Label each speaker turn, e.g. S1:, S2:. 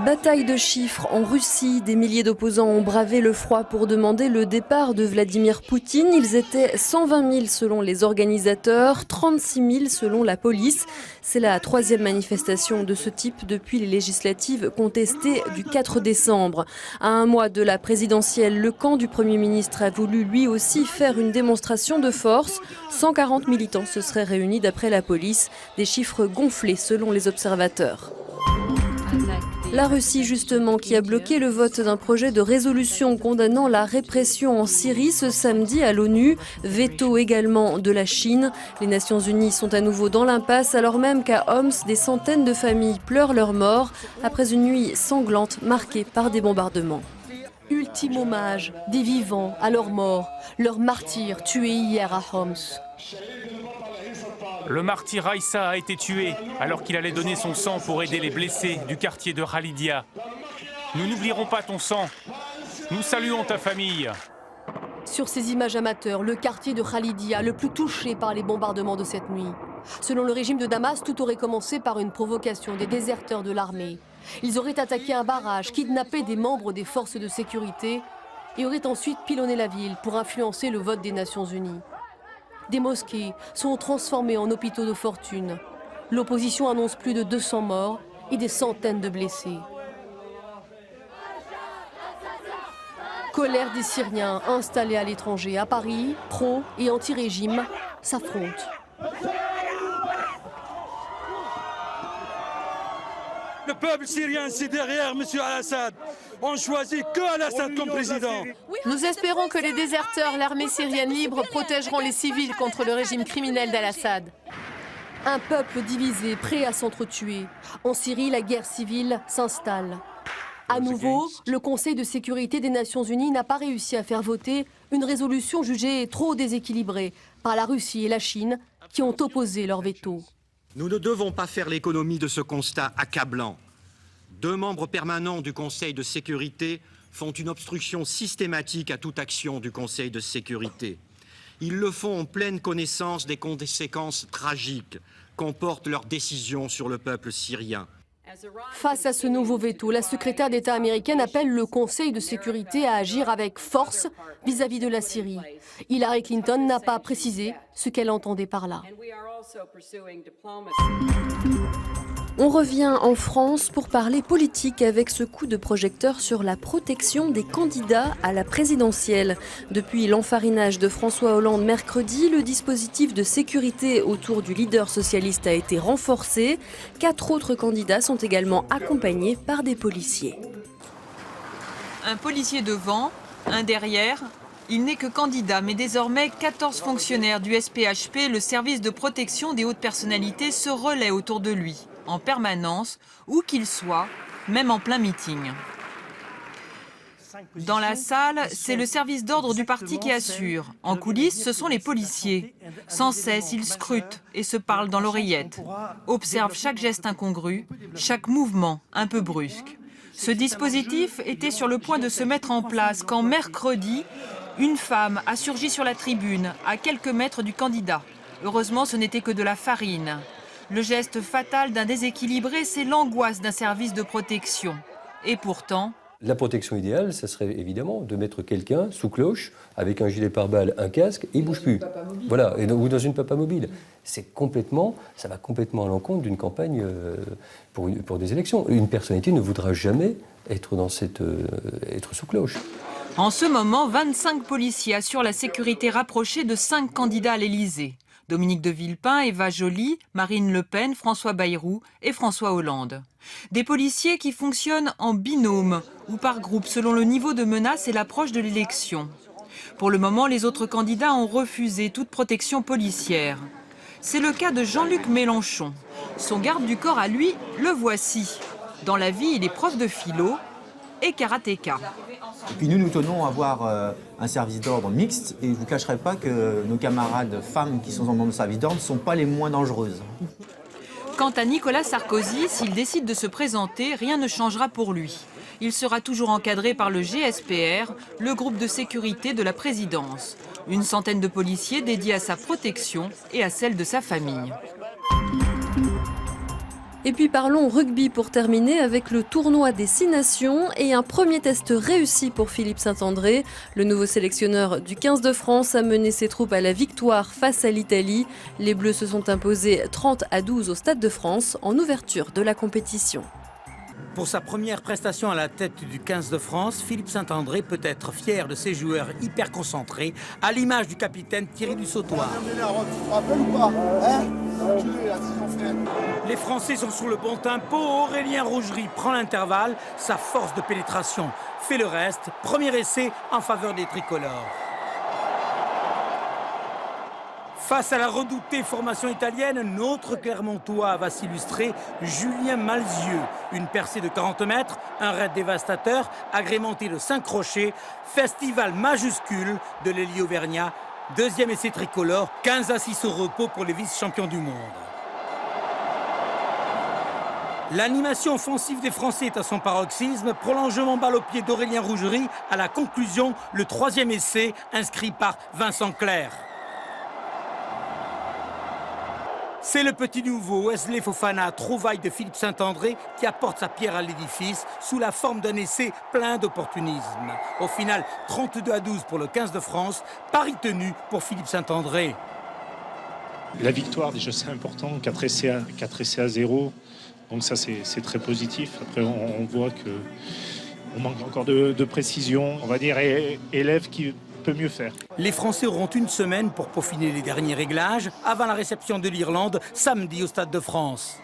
S1: Bataille de chiffres en Russie. Des milliers d'opposants ont bravé le froid pour demander le départ de Vladimir Poutine. Ils étaient 120 000 selon les organisateurs, 36 000 selon la police. C'est la troisième manifestation de ce type depuis les législatives contestées du 4 décembre. À un mois de la présidentielle, le camp du Premier ministre a voulu lui aussi faire une démonstration de force. 140 militants se seraient réunis d'après la police. Des chiffres gonflés selon les observateurs. La Russie, justement, qui a bloqué le vote d'un projet de résolution condamnant la répression en Syrie ce samedi à l'ONU. Veto également de la Chine. Les Nations Unies sont à nouveau dans l'impasse, alors même qu'à Homs, des centaines de familles pleurent leur mort après une nuit sanglante marquée par des bombardements.
S2: Ultime hommage des vivants à leurs morts, leurs martyrs tués hier à Homs.
S3: Le martyr Raïssa a été tué alors qu'il allait donner son sang pour aider les blessés du quartier de Khalidia. Nous n'oublierons pas ton sang. Nous saluons ta famille.
S2: Sur ces images amateurs, le quartier de Khalidia, le plus touché par les bombardements de cette nuit. Selon le régime de Damas, tout aurait commencé par une provocation des déserteurs de l'armée. Ils auraient attaqué un barrage, kidnappé des membres des forces de sécurité et auraient ensuite pilonné la ville pour influencer le vote des Nations Unies. Des mosquées sont transformées en hôpitaux de fortune. L'opposition annonce plus de 200 morts et des centaines de blessés. Colère des Syriens installés à l'étranger. À Paris, pro et anti-régime s'affrontent.
S4: Le peuple syrien, c'est derrière M. Al-Assad. On choisit que Al-Assad comme président.
S2: Nous espérons que les déserteurs, l'armée syrienne libre, protégeront les civils contre le régime criminel d'Al-Assad. Un peuple divisé, prêt à s'entretuer. En Syrie, la guerre civile s'installe. À nouveau, le Conseil de sécurité des Nations Unies n'a pas réussi à faire voter une résolution jugée trop déséquilibrée par la Russie et la Chine qui ont opposé leur veto.
S5: Nous ne devons pas faire l'économie de ce constat accablant. 2 membres permanents du Conseil de sécurité font une obstruction systématique à toute action du Conseil de sécurité. Ils le font en pleine connaissance des conséquences tragiques qu'emportent leurs décisions sur le peuple syrien.
S2: Face à ce nouveau veto, la secrétaire d'État américaine appelle le Conseil de sécurité à agir avec force vis-à-vis de la Syrie. Hillary Clinton n'a pas précisé ce qu'elle entendait par là.
S1: On revient en France pour parler politique avec ce coup de projecteur sur la protection des candidats à la présidentielle. Depuis l'enfarinage de François Hollande mercredi, le dispositif de sécurité autour du leader socialiste a été renforcé. 4 autres candidats sont également accompagnés par des policiers.
S6: Un policier devant, un derrière. Il n'est que candidat, mais désormais 14 fonctionnaires du SPHP, le service de protection des hautes personnalités, se relaient autour de lui, en permanence, où qu'il soit, même en plein meeting. Dans la salle, c'est le service d'ordre du parti qui assure. En coulisses, ce sont les policiers. Sans cesse, ils scrutent et se parlent dans l'oreillette, observent chaque geste incongru, chaque mouvement un peu brusque. Ce dispositif était sur le point de se mettre en place quand mercredi, une femme a surgi sur la tribune, à quelques mètres du candidat. Heureusement, ce n'était que de la farine. Le geste fatal d'un déséquilibré, c'est l'angoisse d'un service de protection. Et pourtant...
S7: La protection idéale, ça serait évidemment de mettre quelqu'un sous cloche, avec un gilet pare-balles, un casque, et il ne bouge plus. Voilà, ou dans une papa mobile. Ça va complètement à l'encontre d'une campagne pour des élections. Une personnalité ne voudra jamais être sous cloche.
S6: En ce moment, 25 policiers assurent la sécurité rapprochée de 5 candidats à l'Élysée. Dominique de Villepin, Eva Joly, Marine Le Pen, François Bayrou et François Hollande. Des policiers qui fonctionnent en binôme ou par groupe selon le niveau de menace et l'approche de l'élection. Pour le moment, les autres candidats ont refusé toute protection policière. C'est le cas de Jean-Luc Mélenchon. Son garde du corps à lui, le voici. Dans la vie, il est prof de philo et karatéka.
S8: Et puis nous tenons à avoir un service d'ordre mixte et je ne vous cacherai pas que nos camarades femmes qui sont dans le service d'ordre ne sont pas les moins dangereuses.
S6: Quant à Nicolas Sarkozy, s'il décide de se présenter, rien ne changera pour lui. Il sera toujours encadré par le GSPR, le groupe de sécurité de la présidence. Une centaine de policiers dédiés à sa protection et à celle de sa famille.
S1: Et puis parlons rugby pour terminer avec le tournoi des 6 nations et un premier test réussi pour Philippe Saint-André. Le nouveau sélectionneur du 15 de France a mené ses troupes à la victoire face à l'Italie. Les Bleus se sont imposés 30-12 au Stade de France en ouverture de la compétition.
S9: Pour sa première prestation à la tête du 15 de France, Philippe Saint-André peut être fier de ses joueurs hyper concentrés, à l'image du capitaine Thierry Dussautoir. Les Français sont sur le bon tempo, Aurélien Rougerie prend l'intervalle, sa force de pénétration fait le reste, premier essai en faveur des tricolores. Face à la redoutée formation italienne, notre Clermontois va s'illustrer Julien Malzieu. Une percée de 40 mètres, un raid dévastateur, agrémenté de 5 crochets, festival majuscule de l'Hélie Auvergnat. Deuxième essai tricolore, 15-6 au repos pour les vice-champions du monde. L'animation offensive des Français est à son paroxysme. Prolongement balle au pied d'Aurélien Rougerie. À la conclusion, le troisième essai inscrit par Vincent Clerc. C'est le petit nouveau Wesley Fofana, trouvaille de Philippe Saint-André, qui apporte sa pierre à l'édifice sous la forme d'un essai plein d'opportunisme. Au final, 32-12 pour le 15 de France, pari tenu pour Philippe Saint-André.
S10: La victoire, déjà, c'est important, 4 essais à 0, donc ça, c'est très positif. Après, on voit qu'on manque encore de précision, on va dire, élève qui peut mieux faire.
S9: Les Français auront une semaine pour peaufiner les derniers réglages avant la réception de l'Irlande samedi au Stade de France.